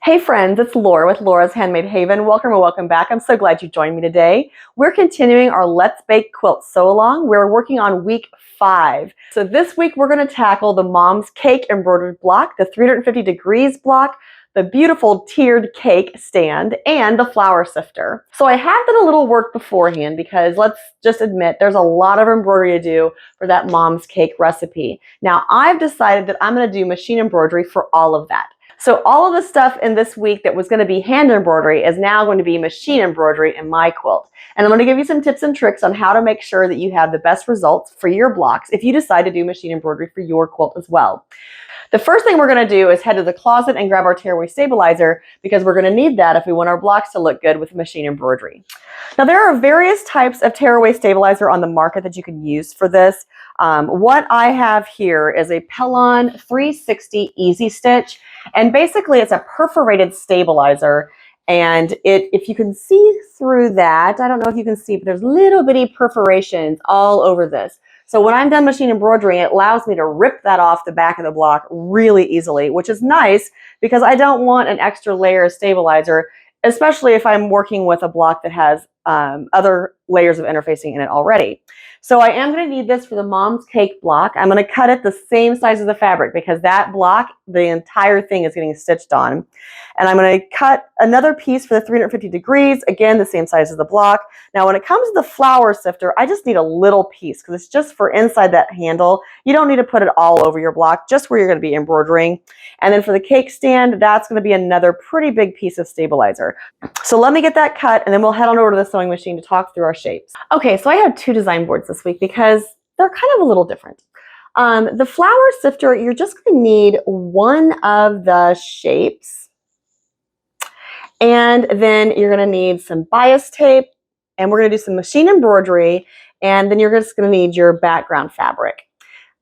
Hey friends, it's Laura with Laura's Handmade Haven. Welcome or welcome back. I'm so glad you joined me today. We're continuing our Let's Bake Quilt Sew Along. We're working on week 5. So this week we're going to tackle the Mom's Cake embroidered block, the 350 degrees block, the beautiful tiered cake stand, and the flour sifter. So I have done a little work beforehand because let's just admit there's a lot of embroidery to do for that Mom's Cake recipe. Now I've decided that I'm going to do machine embroidery for all of that. So all of the stuff in this week that was going to be hand embroidery is now going to be machine embroidery in my quilt. And I'm going to give you some tips and tricks on how to make sure that you have the best results for your blocks if you decide to do machine embroidery for your quilt as well. The first thing we're going to do is head to the closet and grab our tearaway stabilizer because we're going to need that if we want our blocks to look good with machine embroidery. Now there are various types of tearaway stabilizer on the market that you can use for this. What I have here is a Pellon 360 Easy Stitch, and basically it's a perforated stabilizer. And if you can see through that, I don't know if you can see, but there's little bitty perforations all over this. So when I'm done machine embroidering, it allows me to rip that off the back of the block really easily, which is nice because I don't want an extra layer of stabilizer, especially if I'm working with a block that has other layers of interfacing in it already. So I am going to need this for the Mom's Cake block. I'm going to cut it the same size as the fabric because that block, the entire thing is getting stitched on. And I'm going to cut another piece for the 350 degrees, again, the same size as the block. Now, when it comes to the flour sifter, I just need a little piece because it's just for inside that handle. You don't need to put it all over your block, just where you're going to be embroidering. And then for the cake stand, that's going to be another pretty big piece of stabilizer. So let me get that cut, and then we'll head on over to the sewing machine to talk through our shapes. Okay, so I have 2 design boards this week because they're kind of a little different. The flour sifter, you're just going to need one of the shapes, and then you're going to need some bias tape, and we're going to do some machine embroidery, and then you're just going to need your background fabric.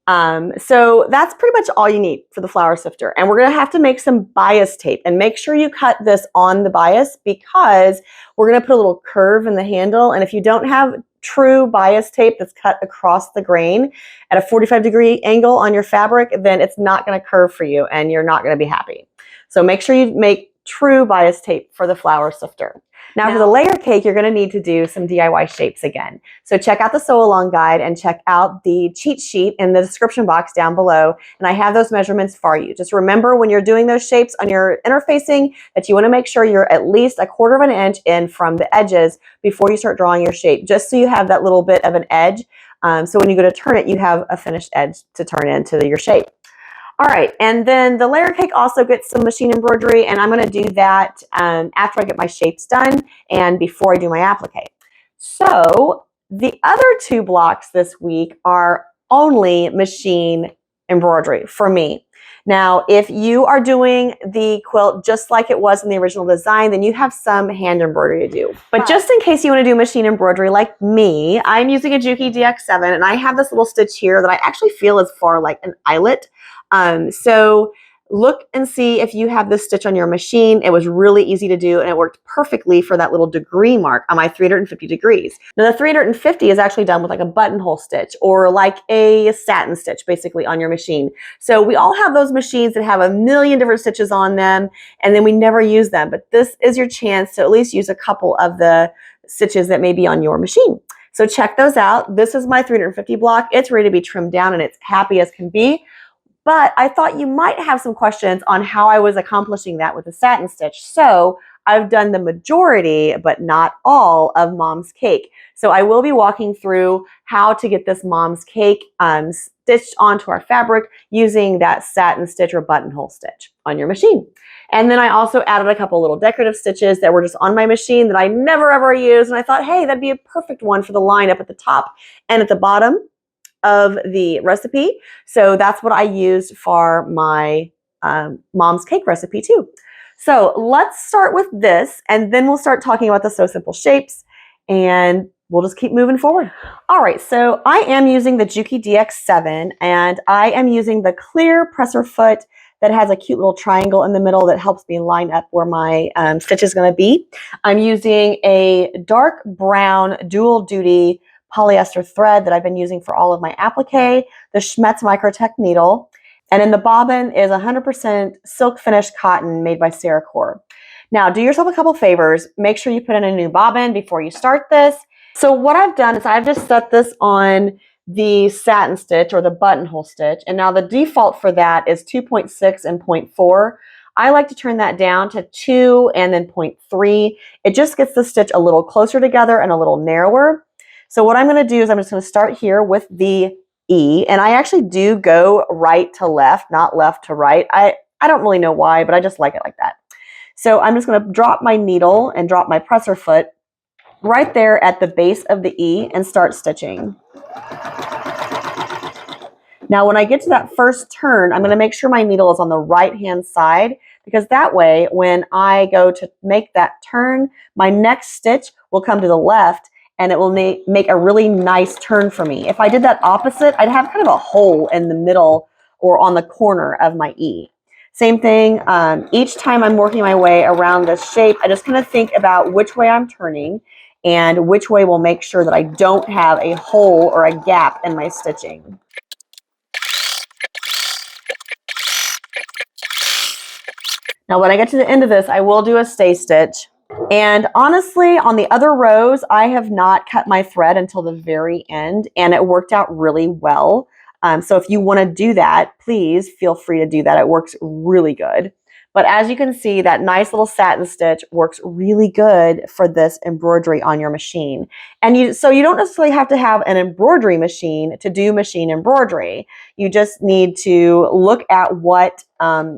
So that's pretty much all you need for the flour sifter. And we're going to have to make some bias tape, and make sure you cut this on the bias because we're going to put a little curve in the handle. And if you don't have true bias tape that's cut across the grain at a 45-degree angle on your fabric, then it's not going to curve for you and you're not going to be happy. So make sure you make true bias tape for the flour sifter. Now for the layer cake, you're going to need to do some DIY shapes again. So check out the sew along guide and check out the cheat sheet in the description box down below. And I have those measurements for you. Just remember when you're doing those shapes on your interfacing that you want to make sure you're at least 1/4 of an inch in from the edges before you start drawing your shape, just so you have that little bit of an edge. So when you go to turn it, you have a finished edge to turn into your shape. All right, and then the layer cake also gets some machine embroidery, and I'm going to do that after I get my shapes done and before I do my applique. So the other 2 blocks this week are only machine embroidery for me. Now, if you are doing the quilt just like it was in the original design, then you have some hand embroidery to do. But just in case you want to do machine embroidery like me, I'm using a Juki DX7, and I have this little stitch here that I actually feel is for like an eyelet. So look and see if you have this stitch on your machine. It was really easy to do, and it worked perfectly for that little degree mark on my 350 degrees. Now the 350 is actually done with like a buttonhole stitch or like a satin stitch basically on your machine. So we all have those machines that have a million different stitches on them, and then we never use them. But this is your chance to at least use a couple of the stitches that may be on your machine. So check those out. This is my 350 block. It's ready to be trimmed down, and it's happy as can be. But I thought you might have some questions on how I was accomplishing that with a satin stitch. So I've done the majority, but not all, of Mom's Cake. So I will be walking through how to get this Mom's Cake stitched onto our fabric using that satin stitch or buttonhole stitch on your machine. And then I also added a couple little decorative stitches that were just on my machine that I never ever used. And I thought, hey, that'd be a perfect one for the line up at the top and at the bottom of the recipe. So that's what I used for my Mom's Cake recipe too. So let's start with this, and then we'll start talking about the Sew Simple shapes, and we'll just keep moving forward. All right, so I am using the Juki DX7, and I am using the clear presser foot that has a cute little triangle in the middle that helps me line up where my stitch is going to be. I'm using a dark brown dual duty polyester thread that I've been using for all of my applique, the Schmetz Microtech needle, And then the bobbin is 100% silk finished cotton made by Ceracore. Now, do yourself a couple favors. Make sure you put in a new bobbin before you start this. So what I've done is I've just set this on the satin stitch or the buttonhole stitch. And now the default for that is 2.6 and 0.4. I like to turn that down to 2 and then 0.3. It just gets the stitch a little closer together and a little narrower. So what I'm going to do is I'm just going to start here with the E, and I actually do go right to left, not left to right. I don't really know why, but I just like it like that. So I'm just going to drop my needle and drop my presser foot right there at the base of the E and start stitching. Now when I get to that first turn, I'm going to make sure my needle is on the right hand side, because that way when I go to make that turn, my next stitch will come to the left and it will make a really nice turn for me. If I did that opposite, I'd have kind of a hole in the middle or on the corner of my E. Same thing, each time I'm working my way around this shape, I just kind of think about which way I'm turning and which way will make sure that I don't have a hole or a gap in my stitching. Now when I get to the end of this, I will do a stay stitch. And honestly, on the other rows, I have not cut my thread until the very end, and it worked out really well. So if you want to do that, please feel free to do that. It works really good. But as you can see, that nice little satin stitch works really good for this embroidery on your machine. And so you don't necessarily have to have an embroidery machine to do machine embroidery. You just need to look at what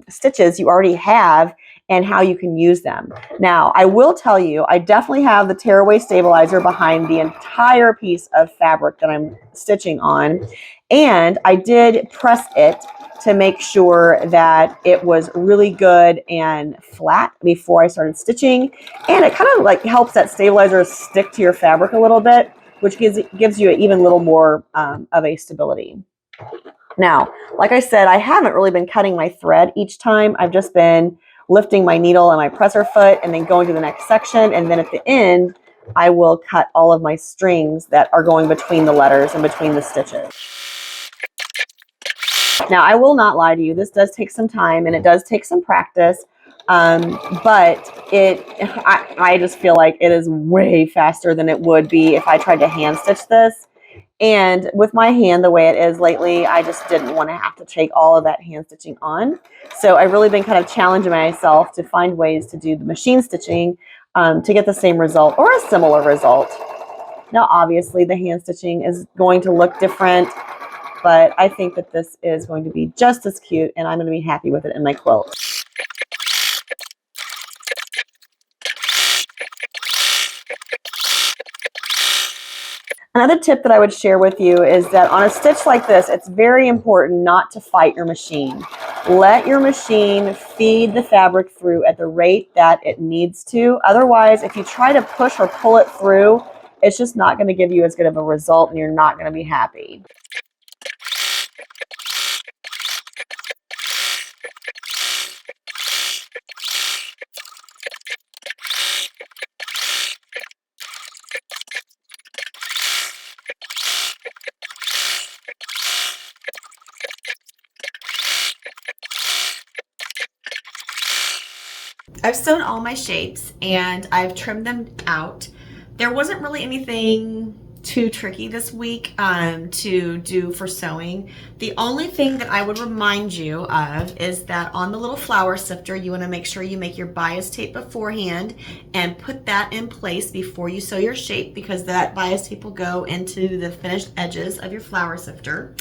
stitches you already have and how you can use them. Now, I will tell you, I definitely have the tearaway stabilizer behind the entire piece of fabric that I'm stitching on. And I did press it to make sure that it was really good and flat before I started stitching. And it kind of like helps that stabilizer stick to your fabric a little bit, which gives you even a little more of a stability. Now, like I said, I haven't really been cutting my thread each time. I've just been lifting my needle and my presser foot and then going to the next section. And then at the end, I will cut all of my strings that are going between the letters and between the stitches. Now, I will not lie to you. This does take some time and it does take some practice. But I just feel like it is way faster than it would be if I tried to hand stitch this. And with my hand the way it is lately, I just didn't want to have to take all of that hand stitching on. So I've really been kind of challenging myself to find ways to do the machine stitching to get the same result or a similar result. Now, obviously, the hand stitching is going to look different, but I think that this is going to be just as cute, and I'm going to be happy with it in my quilt. Another tip that I would share with you is that on a stitch like this, it's very important not to fight your machine. Let your machine feed the fabric through at the rate that it needs to. Otherwise, if you try to push or pull it through, it's just not going to give you as good of a result and you're not going to be happy. I've sewn all my shapes and I've trimmed them out. There wasn't really anything too tricky this week to do for sewing. The only thing that I would remind you of is that on the little flower sifter, you want to make sure you make your bias tape beforehand and put that in place before you sew your shape, because that bias tape will go into the finished edges of your flower sifter.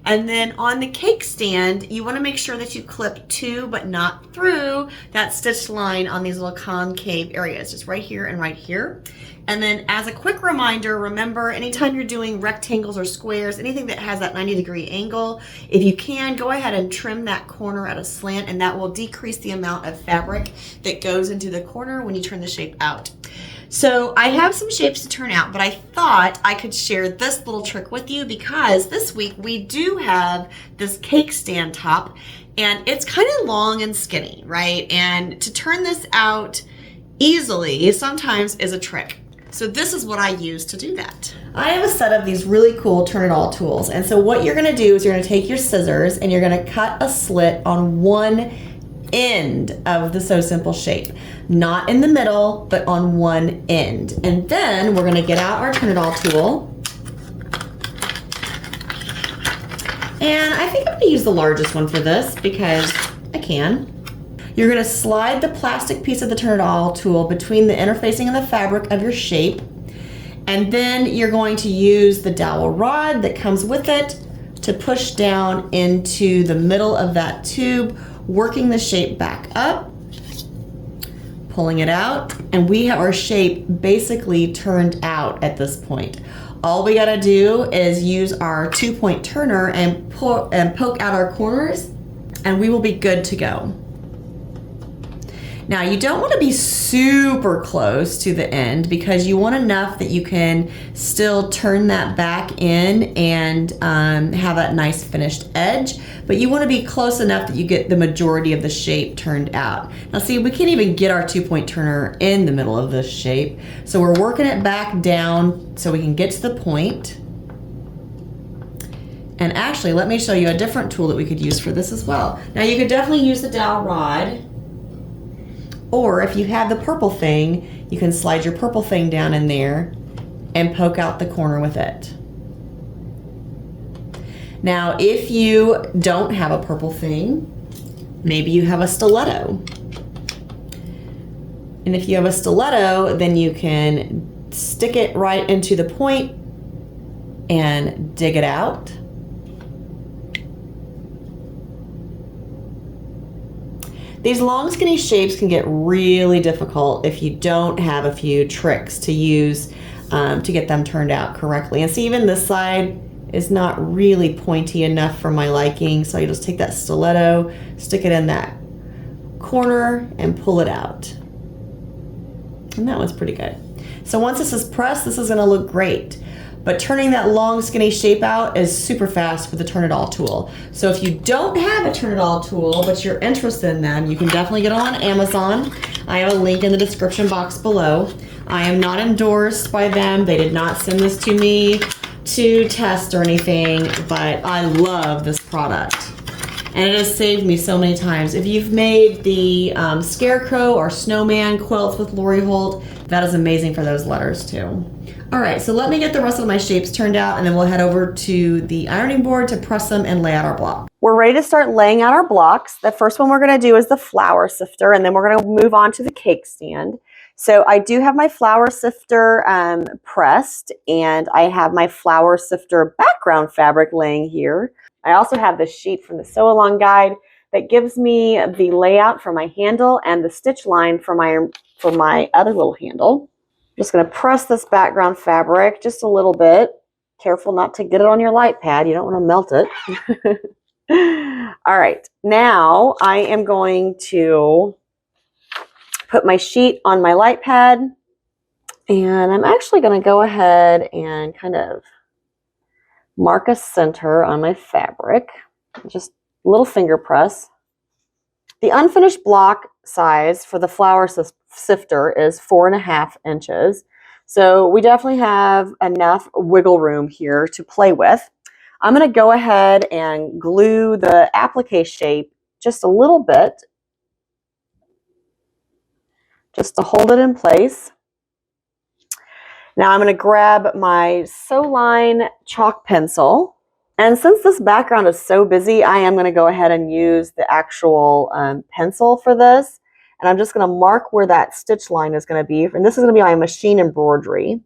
And then on the cake stand, you want to make sure that you clip to but not through that stitch line on these little concave areas, just right here and right here. And then as a quick reminder, remember anytime you're doing rectangles or squares, anything that has that 90-degree angle, if you can, go ahead and trim that corner at a slant, and that will decrease the amount of fabric that goes into the corner when you turn the shape out. So I have some shapes to turn out, but I thought I could share this little trick with you because this week we do have this cake stand top, and it's kind of long and skinny, right? And to turn this out easily sometimes is a trick. So this is what I use to do that. I have a set of these really cool turn it all tools. And so what you're gonna do is you're gonna take your scissors and you're gonna cut a slit on one end of the Sew Simple shape. Not in the middle, but on one end. And then we're gonna get out our turn it all tool. And I think I'm gonna use the largest one for this because I can. You're gonna slide the plastic piece of the turn it all tool between the interfacing and the fabric of your shape. And then you're going to use the dowel rod that comes with it to push down into the middle of that tube, working the shape back up, pulling it out, and we have our shape basically turned out at this point. All we gotta do is use our 2-point turner and poke out our corners, and we will be good to go. Now you don't want to be super close to the end because you want enough that you can still turn that back in and have that nice finished edge, but you want to be close enough that you get the majority of the shape turned out. Now see, we can't even get our 2-point turner in the middle of this shape, so we're working it back down so we can get to the point. And actually, let me show you a different tool that we could use for this as well. Now you could definitely use the dowel rod, or if you have the purple thing, you can slide your purple thing down in there and poke out the corner with it. Now, if you don't have a purple thing, maybe you have a stiletto. And if you have a stiletto, then you can stick it right into the point and dig it out. These long skinny shapes can get really difficult if you don't have a few tricks to use to get them turned out correctly. And see, even this side is not really pointy enough for my liking, so you just take that stiletto, stick it in that corner, and pull it out. And that one's pretty good. So once this is pressed, this is gonna look great. But turning that long skinny shape out is super fast with the turn it all tool. So if you don't have a turn it all tool, but you're interested in them, you can definitely get them on Amazon. I have a link in the description box below. I am not endorsed by them. They did not send this to me to test or anything, but I love this product. And it has saved me so many times. If you've made the scarecrow or snowman quilts with Lori Holt, that is amazing for those letters too. All right, so let me get the rest of my shapes turned out and then we'll head over to the ironing board to press them and lay out our block. We're ready to start laying out our blocks. The first one we're gonna do is the flour sifter, and then we're gonna move on to the cake stand. So I do have my flour sifter pressed, and I have my flour sifter background fabric laying here. I also have the sheet from the sew along guide that gives me the layout for my handle and the stitch line for my other little handle. Just going to press this background fabric just a little bit. Careful not to get it on your light pad. You don't want to melt it. All right, now I am going to put my sheet on my light pad, and I'm actually going to go ahead and kind of mark a center on my fabric. Just a little finger press. The unfinished block size for the flour sifter is 4.5 inches. So we definitely have enough wiggle room here to play with. I'm going to go ahead and glue the applique shape just a little bit, just to hold it in place. Now I'm going to grab my sew line chalk pencil. And since this background is so busy, I am going to go ahead and use the actual pencil for this. And I'm just going to mark where that stitch line is going to be. And this is going to be my machine embroidery.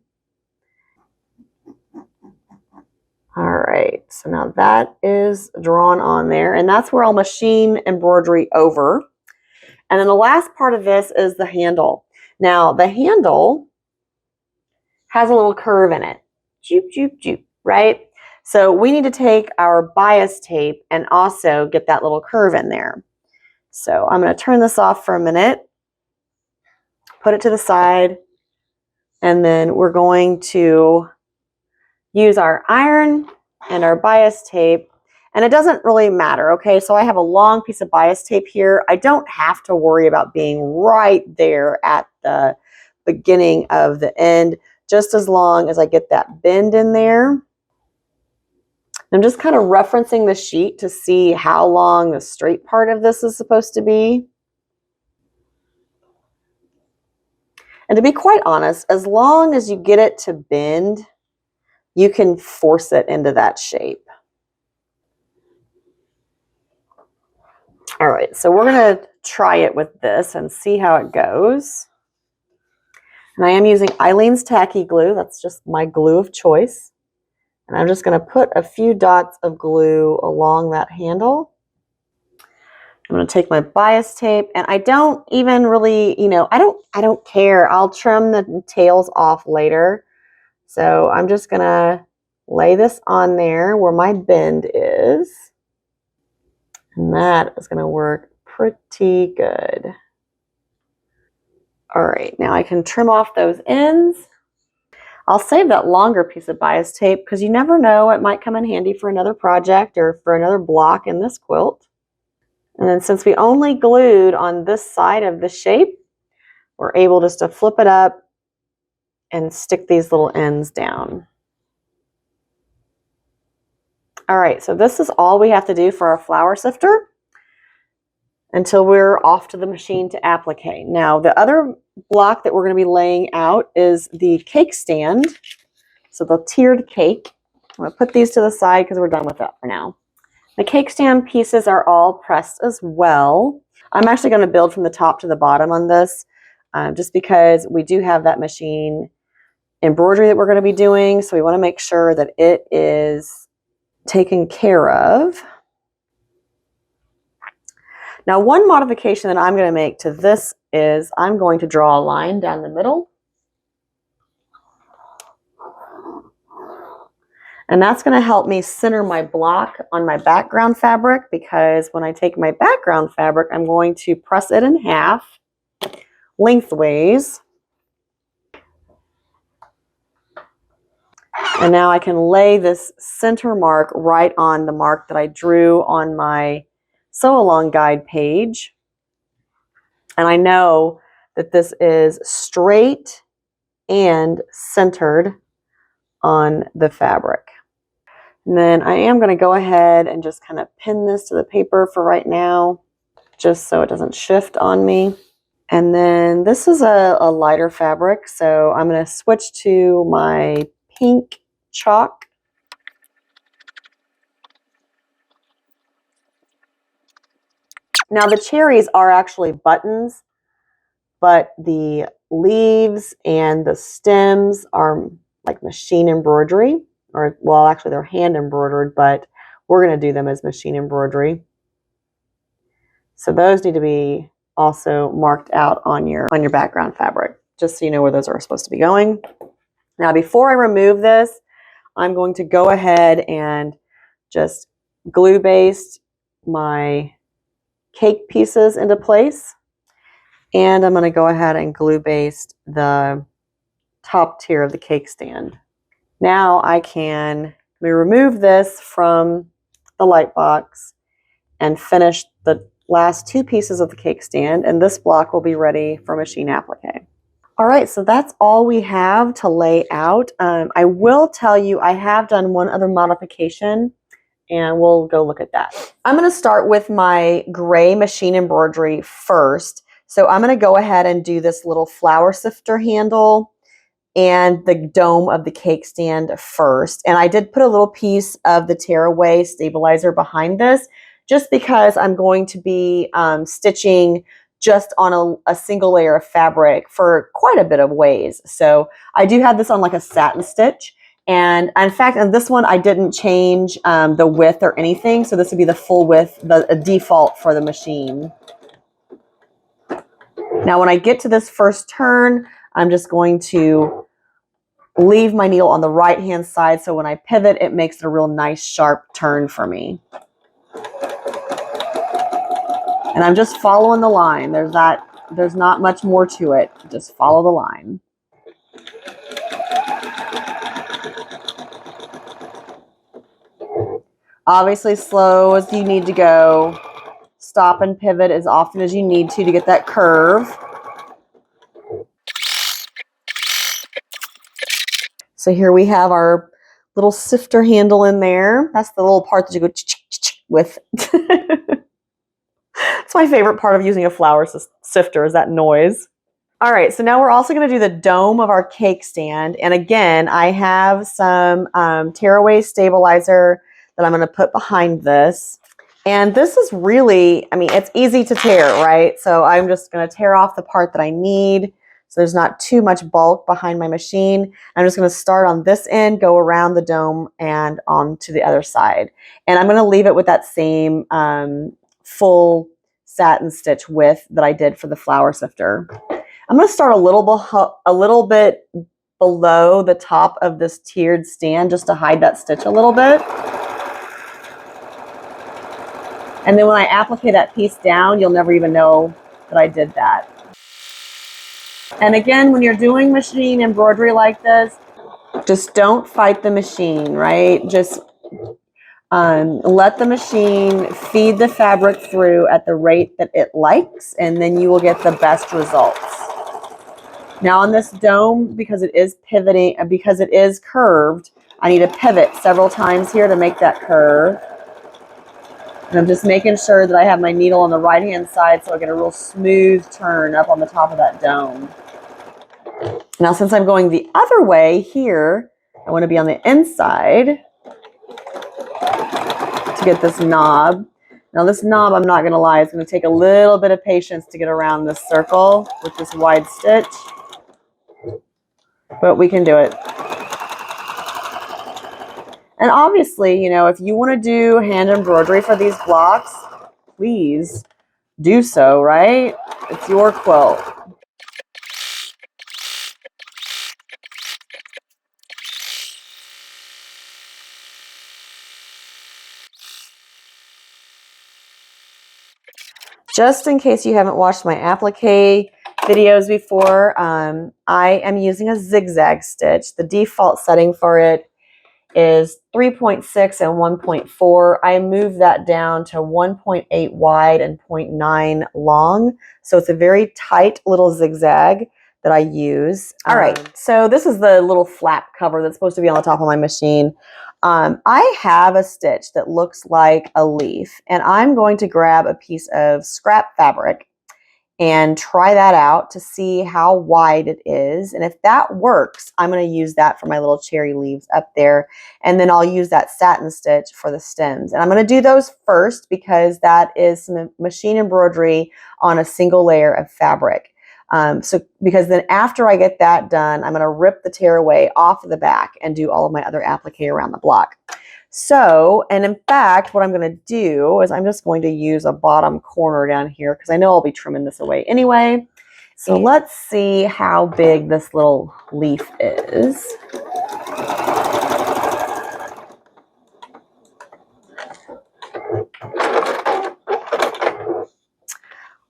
All right, so now that is drawn on there. And that's where I'll machine embroidery over. And then the last part of this is the handle. Now the handle has a little curve in it. Joop, joop, joop, right? So we need to take our bias tape and also get that little curve in there. So I'm going to turn this off for a minute, put it to the side, and then we're going to use our iron and our bias tape. And it doesn't really matter, okay? So I have a long piece of bias tape here. I don't have to worry about being right there at the beginning of the end. just as long as I get that bend in there. I'm just kind of referencing the sheet to see how long the straight part of this is supposed to be. And to be quite honest, as long as you get it to bend, you can force it into that shape. All right, so we're going to try it with this and see how it goes. And I am using Eileen's Tacky Glue. That's just my glue of choice. And I'm just going to put a few dots of glue along that handle. I'm going to take my bias tape, and I don't even really, I don't care. I'll trim the tails off later. So I'm just going to lay this on there where my bend is. And that is going to work pretty good. All right, now I can trim off those ends. I'll save that longer piece of bias tape because you never know, it might come in handy for another project or for another block in this quilt. And then since we only glued on this side of the shape, we're able just to flip it up and stick these little ends down. All right, so this is all we have to do for our flour sifter until we're off to the machine to applique. Now, the other block that we're going to be laying out is the cake stand. So the tiered cake. I'm going to put these to the side because we're done with that for now. The cake stand pieces are all pressed as well. I'm actually going to build from the top to the bottom on this just because we do have that machine embroidery that we're going to be doing. So we want to make sure that it is taken care of. Now, one modification that I'm going to make to this is I'm going to draw a line down the middle. And that's going to help me center my block on my background fabric, because when I take my background fabric, I'm going to press it in half lengthways. And now I can lay this center mark right on the mark that I drew on my sew along guide page. And I know that this is straight and centered on the fabric. And then I am going to go ahead and just kind of pin this to the paper for right now, just so it doesn't shift on me. And then this is a lighter fabric, so I'm going to switch to my pink chalk. Now the cherries are actually buttons, but the leaves and the stems are like machine embroidery, or well, actually they're hand embroidered, but we're going to do them as machine embroidery. So those need to be also marked out on your background fabric, just so you know where those are supposed to be going. Now, before I remove this, I'm going to go ahead and just glue baste my cake pieces into place. And I'm going to go ahead and glue baste the top tier of the cake stand. Now I can remove this from the light box and finish the last two pieces of the cake stand, and this block will be ready for machine applique. All right, so that's all we have to lay out. I will tell you I have done one other modification, and we'll go look at that. I'm going to start with my gray machine embroidery first. So I'm going to go ahead and do this little flour sifter handle and the dome of the cake stand first. And I did put a little piece of the tearaway stabilizer behind this, just because I'm going to be stitching just on a single layer of fabric for quite a bit of ways. So I do have this on like a satin stitch. And in fact, on this one, I didn't change the width or anything. So this would be the full width, the default for the machine. Now, when I get to this first turn, I'm just going to leave my needle on the right-hand side. So when I pivot, it makes it a real nice sharp turn for me. And I'm just following the line. There's not much more to it. Just follow the line. Obviously, slow as you need to go. Stop and pivot as often as you need to get that curve. So here we have our little sifter handle in there. That's the little part that you go with. It's my favorite part of using a flour sifter is that noise. All right, so now we're also going to do the dome of our cake stand. And again, I have some tearaway stabilizer that I'm going to put behind this. And this is really, I mean, it's easy to tear, right? So I'm just going to tear off the part that I need. So there's not too much bulk behind my machine. I'm just going to start on this end, go around the dome and on to the other side. And I'm going to leave it with that same full satin stitch width that I did for the flour sifter. I'm going to start a little bit below the top of this tiered stand just to hide that stitch a little bit. And then when I applique that piece down, you'll never even know that I did that. And again, when you're doing machine embroidery like this, just don't fight the machine, right? Just let the machine feed the fabric through at the rate that it likes, and then you will get the best results. Now on this dome, because it is pivoting, because it is curved, I need to pivot several times here to make that curve. And I'm just making sure that I have my needle on the right-hand side so I get a real smooth turn up on the top of that dome. Now, since I'm going the other way here, I want to be on the inside to get this knob. Now, this knob, I'm not going to lie, it's going to take a little bit of patience to get around this circle with this wide stitch, but we can do it. And obviously, you know, if you want to do hand embroidery for these blocks, please do so, right? It's your quilt. Just in case you haven't watched my applique videos before, I am using a zigzag stitch. The default setting for it is 3.6 and 1.4. I moved that down to 1.8 wide and 0.9 long. So it's a very tight little zigzag that I use. All right, so this is the little flap cover that's supposed to be on the top of my machine. I have a stitch that looks like a leaf, and I'm going to grab a piece of scrap fabric and try that out to see how wide it is. And if that works, I'm going to use that for my little cherry leaves up there. And then I'll use that satin stitch for the stems. And I'm going to do those first because that is some machine embroidery on a single layer of fabric. Because then after I get that done, I'm going to rip the tearaway off of the back and do all of my other applique around the block. So, and in fact, what I'm going to do is I'm just going to use a bottom corner down here because I know I'll be trimming this away anyway. So let's see how big this little leaf is.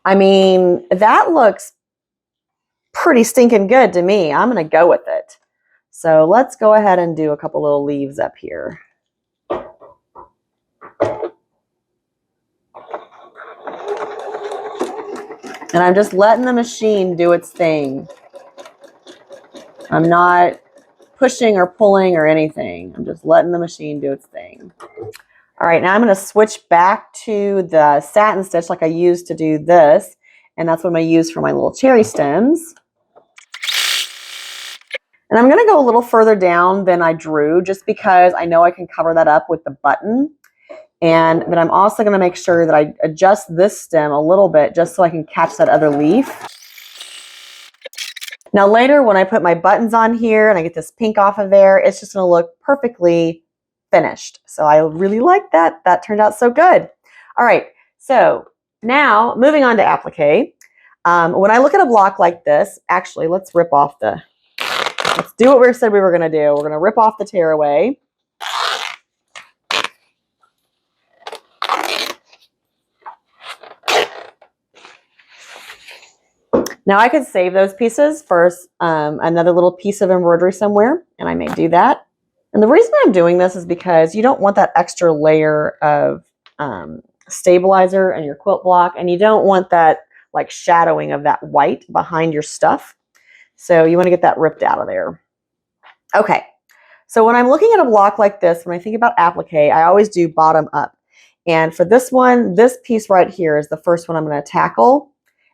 I mean, that looks pretty stinking good to me. I'm going to go with it. So let's go ahead and do a couple little leaves up here. And I'm just letting the machine do its thing. I'm not pushing or pulling or anything. I'm just letting the machine do its thing. All right, now I'm going to switch back to the satin stitch like I used to do this. And that's what I'm going to use for my little cherry stems. And I'm going to go a little further down than I drew just because I know I can cover that up with the button. But I'm also going to make sure that I adjust this stem a little bit just so I can catch that other leaf. Now later when I put my buttons on here and I get this pink off of there, it's just going to look perfectly finished. So I really like that. That turned out so good. All right, so now moving on to applique. When I look at a block like this, actually let's do what we said we were going to do. We're going to rip off the tearaway. Now I could save those pieces for another little piece of embroidery somewhere, and I may do that. And the reason I'm doing this is because you don't want that extra layer of stabilizer in your quilt block, and you don't want that like shadowing of that white behind your stuff. So you want to get that ripped out of there. Okay, So when I'm looking at a block like this, when I think about applique, I always do bottom up. And for this one, this piece right here is the first one I'm going to tackle.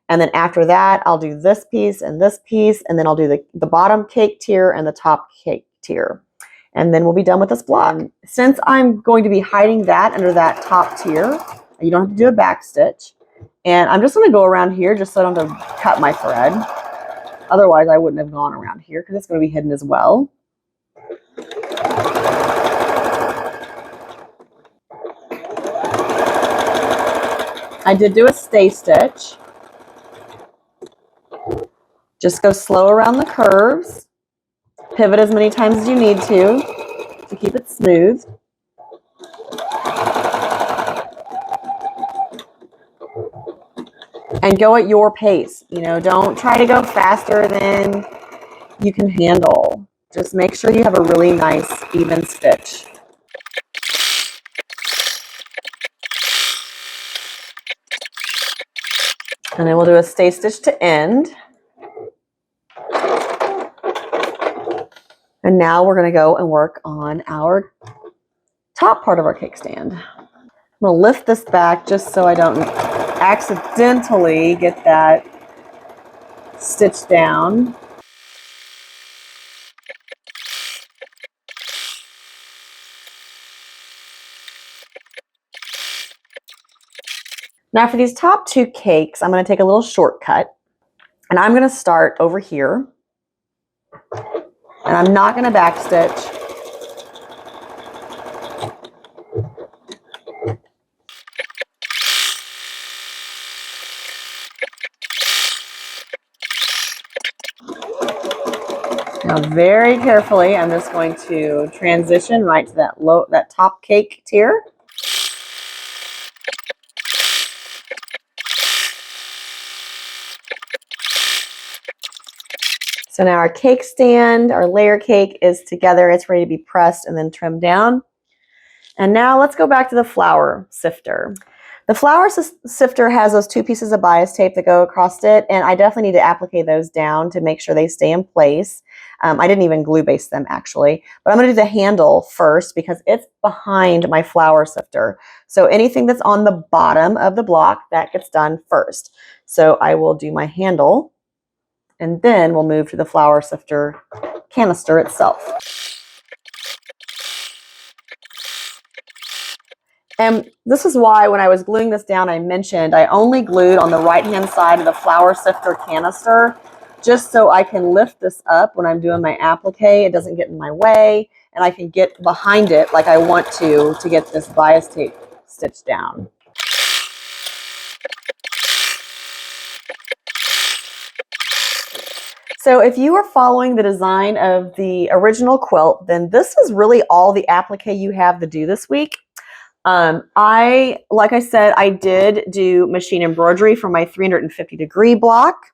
And then after that, I'll do this piece, and then I'll do the bottom cake tier and the top cake tier. And then we'll be done with this block. Since I'm going to be hiding that under that top tier, you don't have to do a back stitch. And I'm just going to go around here just so I don't have to cut my thread. Otherwise, I wouldn't have gone around here because it's going to be hidden as well. I did do a stay stitch. Just go slow around the curves. Pivot as many times as you need to keep it smooth. And go at your pace. You know, don't try to go faster than you can handle. Just make sure you have a really nice, even stitch. And then we'll do a stay stitch to end. And now we're going to go and work on our top part of our cake stand. I'm going to lift this back just so I don't accidentally get that stitched down. Now for these top two cakes, I'm going to take a little shortcut. And I'm going to start over here. And I'm not going to backstitch. Now very carefully, I'm just going to transition right to that top cake tier. So now our cake stand, our layer cake is together. It's ready to be pressed and then trimmed down. And now let's go back to the flour sifter. The flour sifter has those two pieces of bias tape that go across it, and I definitely need to applique those down to make sure they stay in place. I didn't even glue base them actually, but I'm going to do the handle first because it's behind my flour sifter. So anything that's on the bottom of the block, that gets done first. So I will do my handle, and then we'll move to the flour sifter canister itself. And this is why when I was gluing this down, I mentioned I only glued on the right-hand side of the flour sifter canister just so I can lift this up when I'm doing my applique. It doesn't get in my way, and I can get behind it like I want to get this bias tape stitched down. So if you are following the design of the original quilt, then this is really all the applique you have to do this week. Like I said, I did do machine embroidery for my 350-degree block.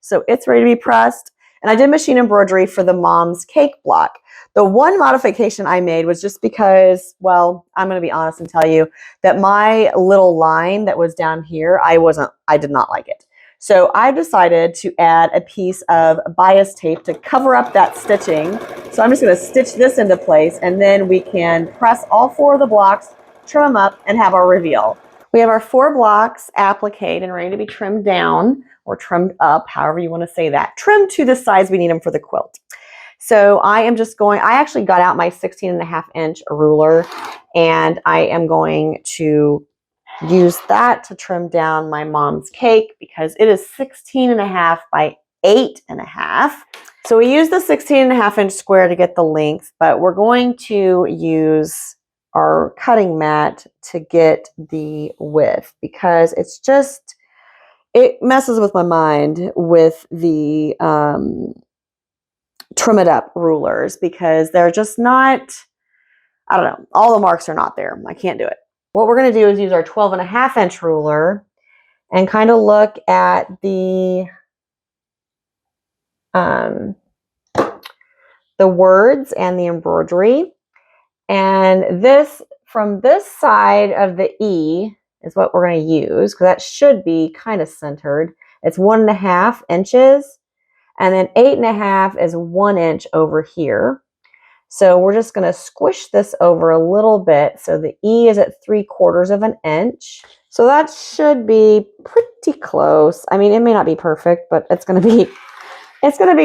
So it's ready to be pressed. And I did machine embroidery for the mom's cake block. The one modification I made was just because, well, I'm going to be honest and tell you that my little line that was down here, I did not like it. So I decided to add a piece of bias tape to cover up that stitching. So I'm just going to stitch this into place, and then we can press all four of the blocks, trim them up, and have our reveal. We have our 4 blocks appliqued and ready to be trimmed down or trimmed up, however you want to say that. Trimmed to the size we need them for the quilt. So I actually got out my 16.5-inch ruler, and I am going to use that to trim down my mom's cake because it is 16.5 by 8.5. So we use the 16.5-inch square to get the length, but we're going to use our cutting mat to get the width because it messes with my mind with the trim it up rulers because they're just not, I don't know, all the marks are not there. I can't do it. What we're going to do is use our 12.5-inch ruler and kind of look at the words and the embroidery. And this, from this side of the E is what we're going to use because that should be kind of centered. It's 1.5 inches, and then 8.5 is 1 inch over here. So we're just going to squish this over a little bit. So the E is at 3/4 of an inch. So that should be pretty close. I mean, it may not be perfect, but it's going to be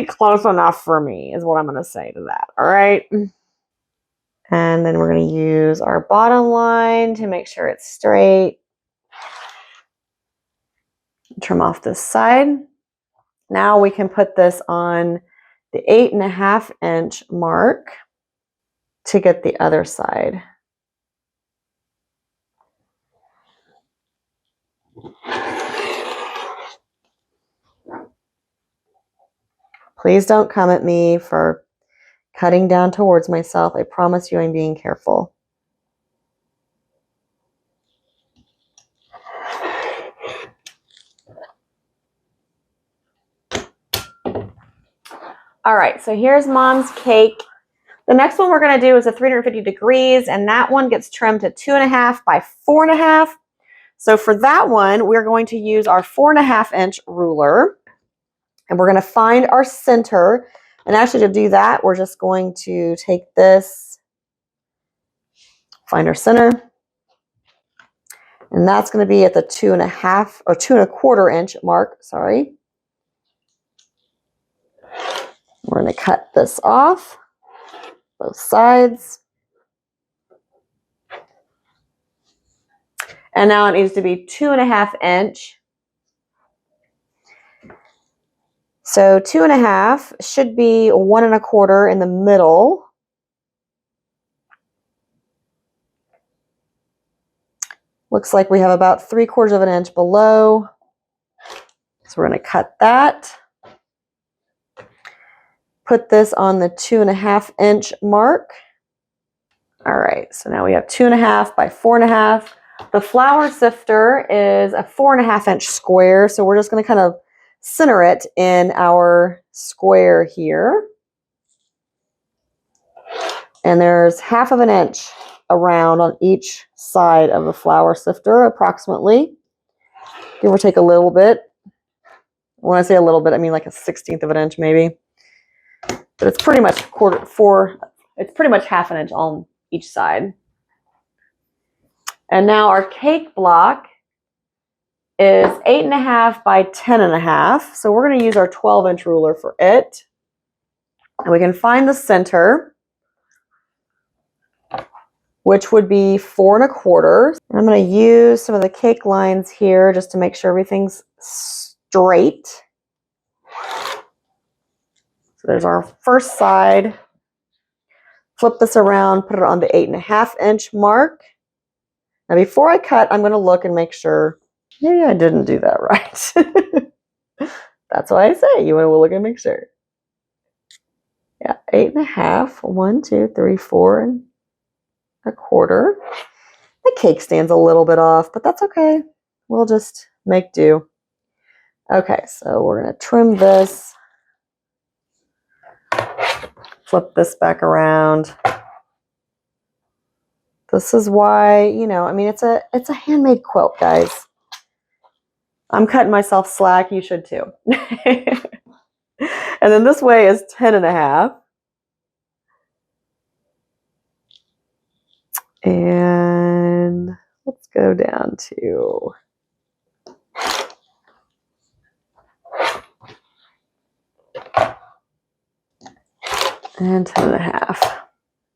close enough for me is what I'm going to say to that. All right. And then we're going to use our bottom line to make sure it's straight. Trim off this side. Now we can put this on the 8.5 inch mark to get the other side. Please don't come at me for cutting down towards myself. I promise you I'm being careful. All right, so here's Mom's cake. The next one we're going to do is a 350 degrees, and that one gets trimmed to 2.5 by 4.5. So for that one, we're going to use our 4.5 inch ruler, and we're going to find our center. And actually to do that, we're just going to take this, find our center, and that's going to be at the 2.5 or 2.25 inch mark, sorry. We're going to cut this off, both sides. And now it needs to be 2.5 inch. So 2.5 should be 1.25 in the middle. Looks like we have about 3/4 of an inch below. So we're going to cut that. Put this on the 2.5 inch mark. All right, so now we have 2.5 by 4.5. The flour sifter is a 4.5 inch square, so we're just going to kind of center it in our square here. And there's 1/2 inch around on each side of the flour sifter, approximately. Give or take a little bit. When I say a little bit, I mean like a 1/16 of an inch maybe. But it's pretty much it's pretty much 1/2 inch on each side. And now our cake block is 8.5 by 10.5. So we're going to use our 12 inch ruler for it. And we can find the center, which would be 4.25. I'm going to use some of the cake lines here just to make sure everything's straight. So there's our first side. Flip this around, put it on the 8.5 inch mark. Now before I cut, I'm going to look and make sure maybe I didn't do that right. That's why I say you want to look and make sure. Yeah, 8.5, 1, 2, 3, 4.25. The cake stands a little bit off, but that's okay. We'll just make do. Okay, so we're going to trim this. Flip this back around. This is why, you know, I mean, it's a handmade quilt, guys. I'm cutting myself slack. You should too. And then this way is 10.5. And let's go down to and 10.5.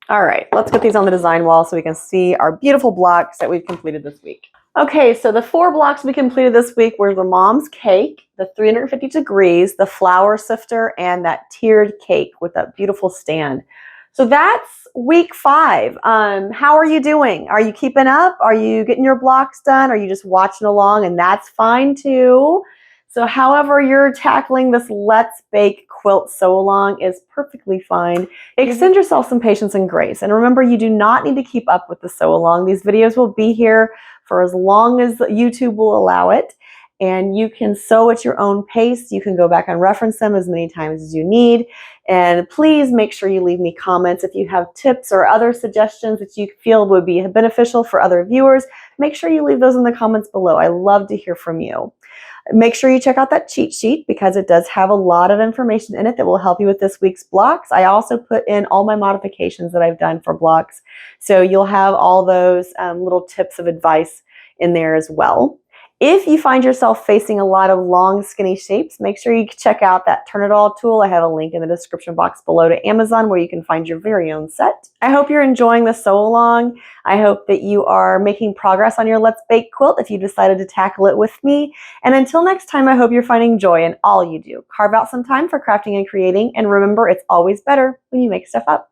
All right, let's get these on the design wall so we can see our beautiful blocks that we've completed this week. Okay, so the 4 blocks we completed this week were the Mom's cake, the 350 degrees, the flour sifter, and that tiered cake with that beautiful stand. So that's week 5. How are you doing? Are you keeping up? Are you getting your blocks done? Are you just watching along? And that's fine too. So however you're tackling this Let's Bake quilt sew along is perfectly fine. Extend yourself some patience and grace. And remember, you do not need to keep up with the sew along. These videos will be here for as long as YouTube will allow it. And you can sew at your own pace. You can go back and reference them as many times as you need. And please make sure you leave me comments if you have tips or other suggestions that you feel would be beneficial for other viewers. Make sure you leave those in the comments below. I love to hear from you. Make sure you check out that cheat sheet because it does have a lot of information in it that will help you with this week's blocks. I also put in all my modifications that I've done for blocks. So you'll have all those little tips of advice in there as well. If you find yourself facing a lot of long, skinny shapes, make sure you check out that Turn It All tool. I have a link in the description box below to Amazon where you can find your very own set. I hope you're enjoying the sew along. I hope that you are making progress on your Let's Bake quilt if you decided to tackle it with me. And until next time, I hope you're finding joy in all you do. Carve out some time for crafting and creating, and remember, it's always better when you make stuff up.